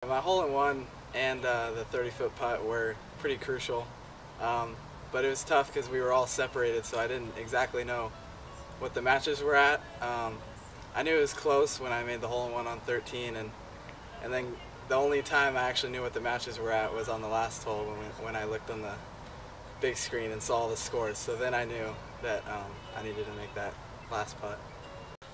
My hole-in-one and the 30-foot putt were pretty crucial, but it was tough because we were all separated, so I didn't exactly know what the matches were at. I knew it was close when I made the hole-in-one on 13, and then the only time I actually knew what the matches were at was on the last hole when I looked on the big screen and saw the scores. So then I knew that I needed to make that last putt.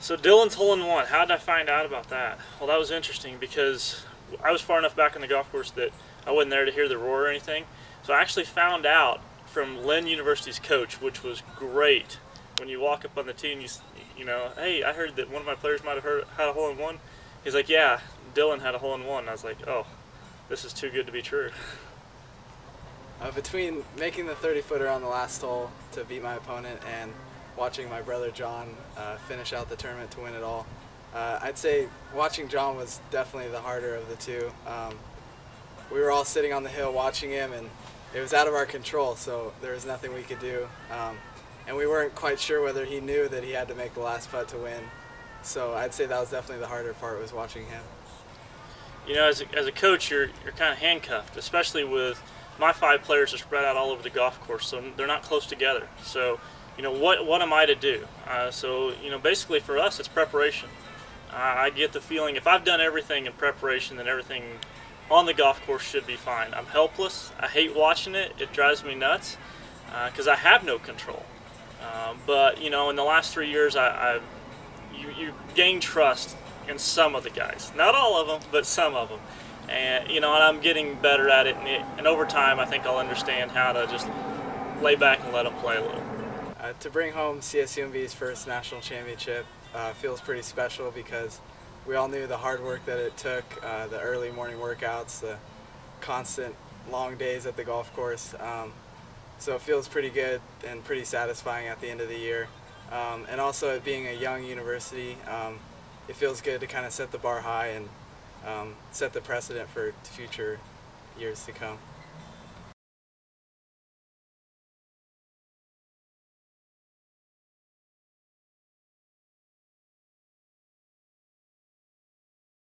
So Dylan's hole-in-one, how did I find out about that? Well, that was interesting because I was far enough back in the golf course that I wasn't there to hear the roar or anything. So I actually found out from Lynn University's coach, which was great. When you walk up on the tee and you know, hey, I heard that one of my players might have had a hole-in-one. He's like, yeah, Dylan had a hole-in-one. And I was like, oh, this is too good to be true. Between making the 30-footer on the last hole to beat my opponent and watching my brother John finish out the tournament to win it all, I'd say watching John was definitely the harder of the two. We were all sitting on the hill watching him, and it was out of our control, so there was nothing we could do. And we weren't quite sure whether he knew that he had to make the last putt to win. So I'd say that was definitely the harder part, was watching him. You know, as a coach, you're kind of handcuffed, especially with my 5 players are spread out all over the golf course, so they're not close together. So, you know, what am I to do? So, you know, basically for us, it's preparation. I get the feeling if I've done everything in preparation, then everything on the golf course should be fine. I'm helpless. I hate watching it. It drives me nuts because I have no control. But, you know, in the last 3 years, you gain trust in some of the guys. Not all of them, but some of them. And, you know, and I'm getting better at it. And over time, I think I'll understand how to just lay back and let them play a little. To bring home CSUMB's first national championship feels pretty special because we all knew the hard work that it took, the early morning workouts, the constant long days at the golf course. So it feels pretty good and pretty satisfying at the end of the year. And also, it being a young university, it feels good to kind of set the bar high and set the precedent for future years to come.